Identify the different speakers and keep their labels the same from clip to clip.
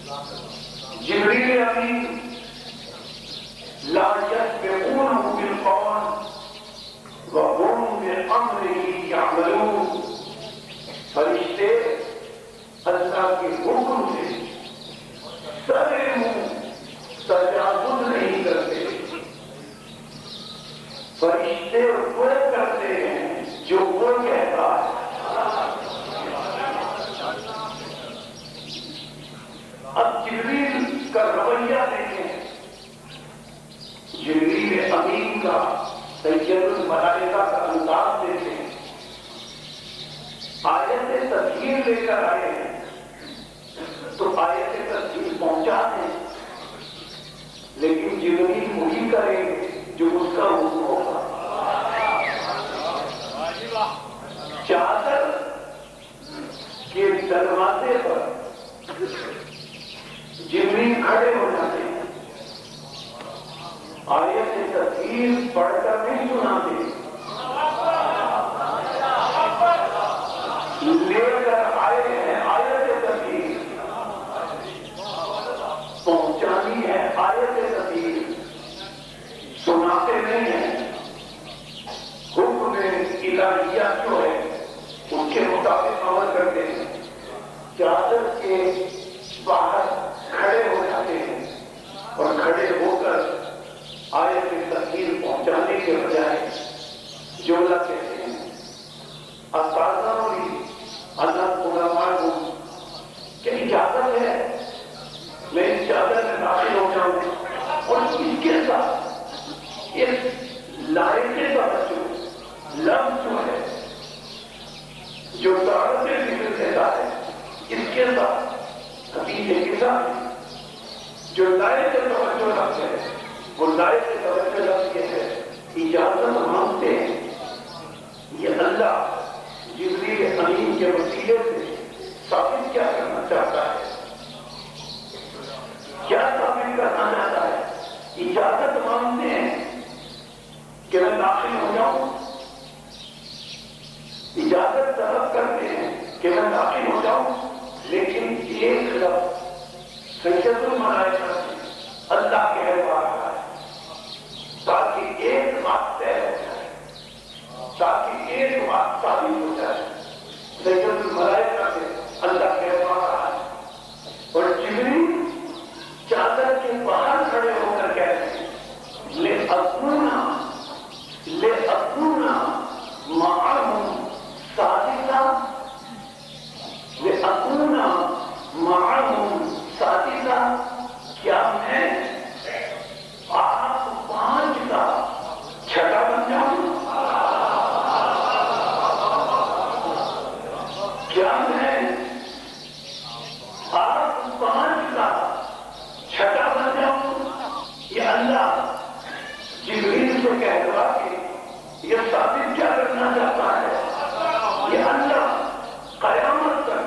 Speaker 1: جبریل امین لا یسبقونہ بالقول وهم بامرہ یعملون، فرشتے اللہ کے حکم سے سرے منہ تجاوز نہیں کرتے، فرشتے وہ کرتے ہیں جو وہ کہتا ہے۔ اب جبریل کا رویہ دیکھیں، جبریل امین کا سید الملائکہ کا انداز دیکھیں، آیت تطہیر لے کر آئے ہیں تو آیت تطہیر پہنچا دیں، لیکن جبریل وہی کریں گے جو اس کا حکم ہوگا۔ چادر کے دروازے پر جبریل کھڑے ہو جاتے ہیں، آیت تطہیر پڑھ کر نہیں سناتے، لے کر آئے ہیں آیت تطہیر، پہنچانی ہے آیت تطہیر، سناتے نہیں ہیں۔ حکم الہیہ جو ہے اس کے مطابق عمل کرتے ہیں، چادر کے باہر کھڑے ہو جاتے ہیں اور کھڑے ہو کر آیت تطہیر پہنچانے کے بجائے جملہ کہتے ہیں۔ اساتذہ اللہ علماء کو کہ اجازت ہے میں اس چادر میں داخل ہو جاؤں، اور اس کے ساتھ اس لائقے کا لفظ جو ہے جو دعوت ذکر دیتا ہے، اس کے ساتھ حدیث کے ساتھ جو لائق توجہ لفظ ہے، وہ لائق توجہ لفظ یہ ہے، اجازت مانگتے ہیں۔ یہ اللہ جبریل امین کے وسیلے سے ثابت کیا کرنا چاہتا ہے، کیا ثابت کرنا چاہتا ہے؟ اجازت مانگتے ہیں کہ میں داخل ہو جاؤں، اجازت طلب کرتے ہیں کہ میں داخل ہو جاؤں، لیکن ایک لفظ سید الملائکہ اللہ کہلوا رہا ہے تاکہ ایک بات طے ہو جائے، تاکہ ایک بات ثابت ہو جائے۔ سید الملائکہ سے اللہ کہلوا رہا ہے، اور جبریل چادر کے باہر کھڑے ہو کر کہتے ہیں لِأَكُونَ مَعَهُمْ سَادِسًا، لِأَكُونَ مَعَهُمْ سَادِسًا، کیا میں آپ 5 کا چھٹا بن جاؤں؟ کیا میں آپ 5 کا چھٹا بن جاؤں؟ یہ اللہ جبریل سے کہلوا کے یہ ثابت کیا کرنا چاہتا ہے؟ یہ اللہ قیامت تک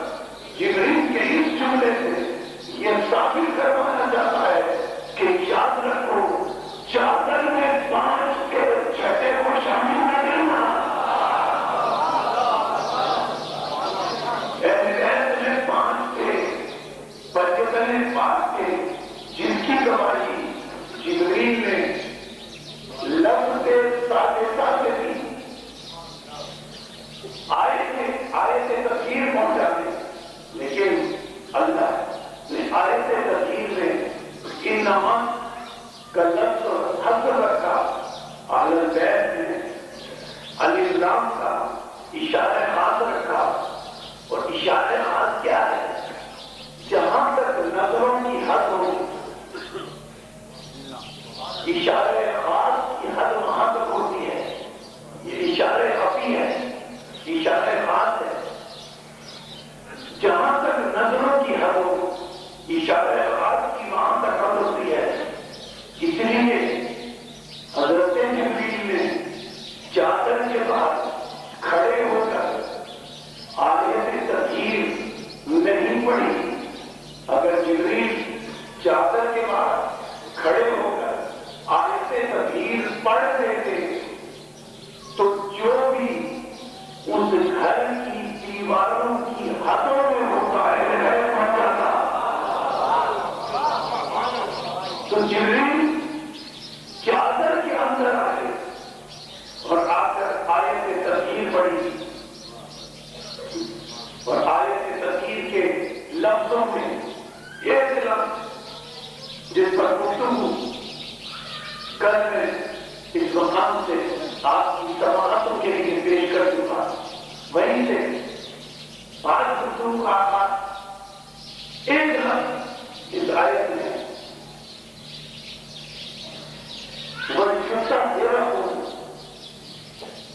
Speaker 1: جبریل کے اس جملے سے یہ ثابت کروانا چاہتا ہے کہ یاد رکھو چادر میں 5 کے چھٹے کو شامل نہ کرنا، ایت میں 5 کے پنجتن 5 کے جن کی گواہی جبریل نے لفظ کے ساتھ ساتھ دی، آیت تطہیر پہنچا دی، لیکن اللہ نے آیت تطہیر میں انما کا لفظ حضر رکھا، اہل بیت نے علی السلام کا اشارہ خاص رکھا، اور اشارہ خاص کیا ہے؟ جہاں تک نظروں کی حد ہو، اشارہ خاص کی حد وہاں تک ہوتی ہے، یہ اشارہ خفی ہے، اشارہ خاص ہے، جہاں تک نظروں کی حد ہو اشارہ خاص کی وہاں تک حد ہوتی ہے۔ اس لیے حضرت جبریل نے چادر کے بعد کھڑے ہو کر آیت تطہیر نہیں پڑھی۔ اگر جبریل چادر کے بعد کھڑے ہو کر آیت تطہیر پڑھ دیتے تو جو بھی اس گھر کی دیواروں کی حدوں میں ہوتا ہے پڑ جاتا، تو جبریل چادر کے اندر آئے اور آ کر آیت تذکیر پڑھی اور آیت تذکیر کے لفظوں میں ایک لفظ جس پر گفتگو کل میں اس مقام سے آپ کی سماعتوں کے لیے پیش کر چکا، وہیں سے آج گفتگو کا آغاز ایک لفظ اس آیت میں وَيُطَهِّرَهُمْ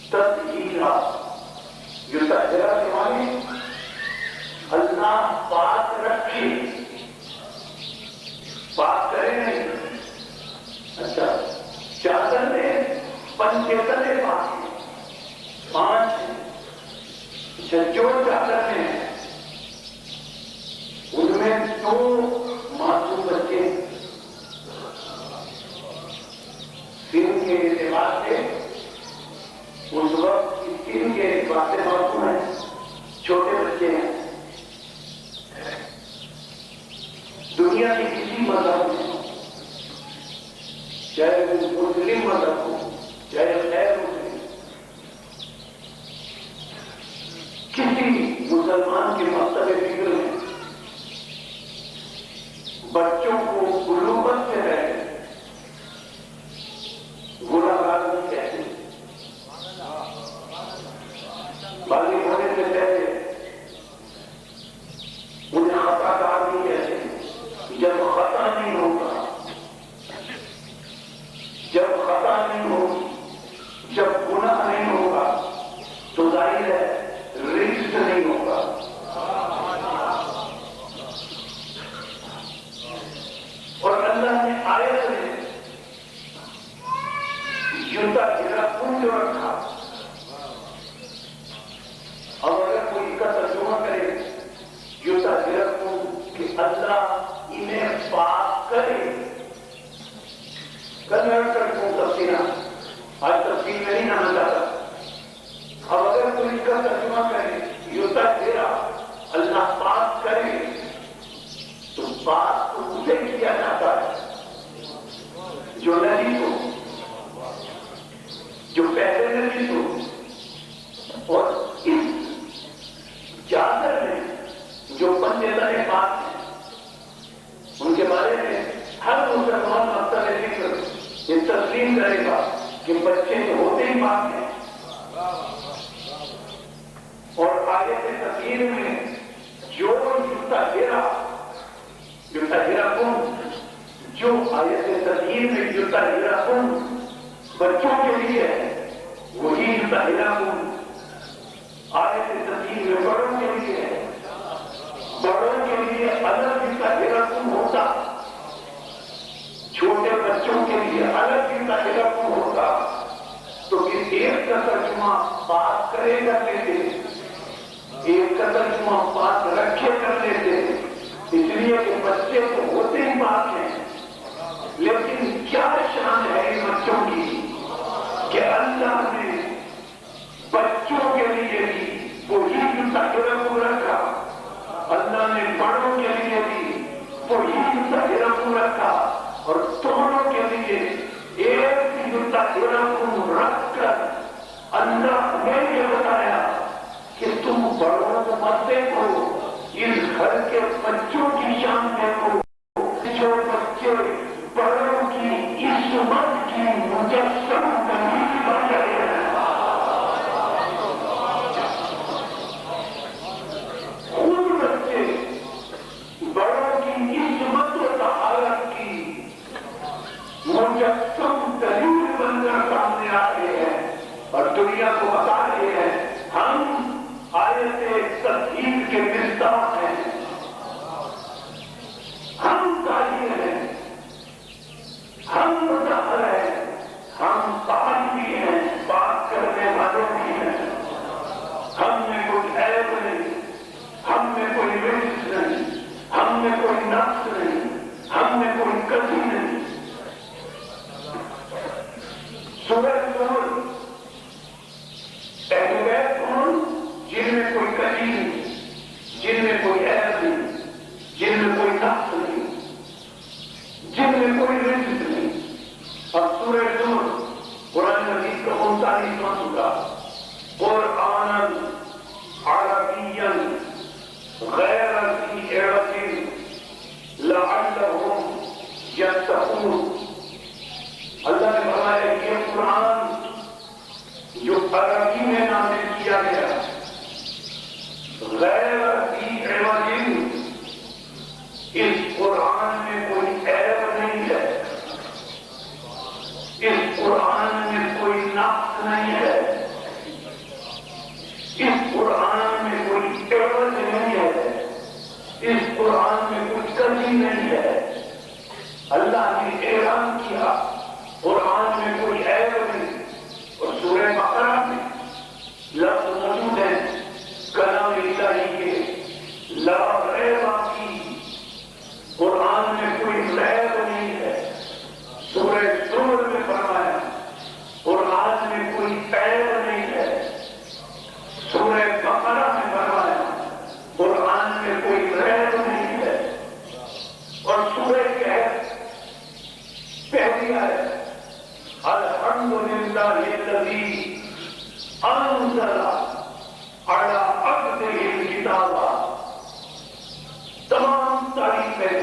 Speaker 1: تَطْهِيرًا، یطہرہ کے معنی اللہ پاک رکھے، پاک کرے نہیں۔ اچھا، چادر میں پنچیتنے پاک ہیں، 5 ہیں۔ اچھا، جو چادر میں ان میں 2 معصوم بچے دن کے اعتبار سے اس وقت اس دن کے اعتبار سے معصوم ہیں، چھوٹے بچے ہیں۔ دنیا کے کسی مذہب میں، چاہے وہ مسلم مذہب ہو چاہے غیر مسلم، کسی مسلمان کے مکتب فکر میں بچوں کو بلوغت سے پہلے گناہگار نہیں کہتے، بالغ ہونے سے پہلے انہیں خطا کار نہیں کہتے۔ جب خطا نہیں ہوگا، جب خطا نہیں ہوگی، جب گناہ نہیں ہوگا تو ظاہر ہے رزق نہیں ہوگا۔ اور اللہ نے آیت میں یطہرکم جو رکھا، اب اگر کوئی اس کا ترجمہ کرے یطہرکم کہ اللہ انہیں پاک کرے، کل میں تفصیل آج تفصیل میں نہیں آنا چاہتا۔ اب اگر کوئی اس کا ترجمہ کرے یطہرہ اللہ پاک کرے، تو پاک تو اسے کیا جاتا ہے جو نبی ہو، جو پہلے نبی ہو، اور اس چادر میں جو پنجیتنے پاک ہیں ان کے بارے میں ہر مسلمان مکتب فکر یہ تسلیم کرے گا کہ بچے تو ہوتے ہی پاک ہیں۔ اور آیت تذکیر میں جو یطہرکم، جو آیت تذکیر میں یطہرکم بچوں کے لیے ہے، وہی یطہرکم آیت تذکیر میں بڑوں کے لیے ہے۔ بڑوں کے لیے الگ یطہرکم ہوتا، چھوٹے بچوں کے لیے الگ یطہرکم ہوتا، تو پھر ایک کا ترجمہ پاک کرے کر لیتے، ایک کا ترجمہ پاک رکھے کر لیتے، اس لیے کہ بچے تو ہوتے ہی پاک ہیں۔ لیکن کیا شان ہے ان بچوں کی کہ اللہ نے بچوں کے لیے بھی وہی یطہرکم رکھا، اللہ نے بڑوں کے لیے بھی وہی یطہرکم رکھا، اور دونوں کے لیے ایک ہی یطہرکم رکھ کر اللہ نے یہ بتایا کہ تم بڑوں کو مت دیکھو، اس گھر کے بچوں کی شان دیکھو، جو بچے بڑوں کی عصمت کی مجسم دلیل بن گئے ہیں۔ خود بچے بڑوں کی عصمت و طہارت کی مجسم دلیل بن کر سامنے آ رہے ہیں اور دنیا کو بتا رہے ہیں ہم آیت تطہیر کے مصداق ہیں، ہم طاہر ہیں، ہم مطہر ہیں، ہم پاک بھی ہیں، پاک کرنے والوں بھی ہیں، ہم میں کوئی عیب نہیں، ہم میں کوئی رزق نہیں، ہم میں کوئی نقص نہیں، ہم میں کوئی کمی نہیں۔ سورہ نور اہل بیت کون؟ جن میں کوئی کمی نہیں، جن میں کوئی عیب نہیں، جن میں کوئی نقص نہیں، جن میں کوئی رزق قرآن میں کچھ کمی نہیں ہے. اللہ نے اعلان کیا قرآن میں کوئی عیب نہیں. اور سورہ بقرہ میں لفظ موجود ہے کلام الہی کے لا ریب فیہ. قرآن میں کوئی ریب نہیں ہے. سورہ زمر میں فرمایا قرآن میں کوئی عیب نہیں ہے. سورہ بقرہ میں فرمایا قرآن میں کوئی ریب نہیں ہے. اور سورہ کہف پہلی آیت الحمدللہ الذی انزل علی عبدہ الکتاب. تمام تعریفیں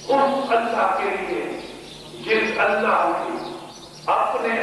Speaker 1: اس اللہ کے لیے جس اللہ نے اپنے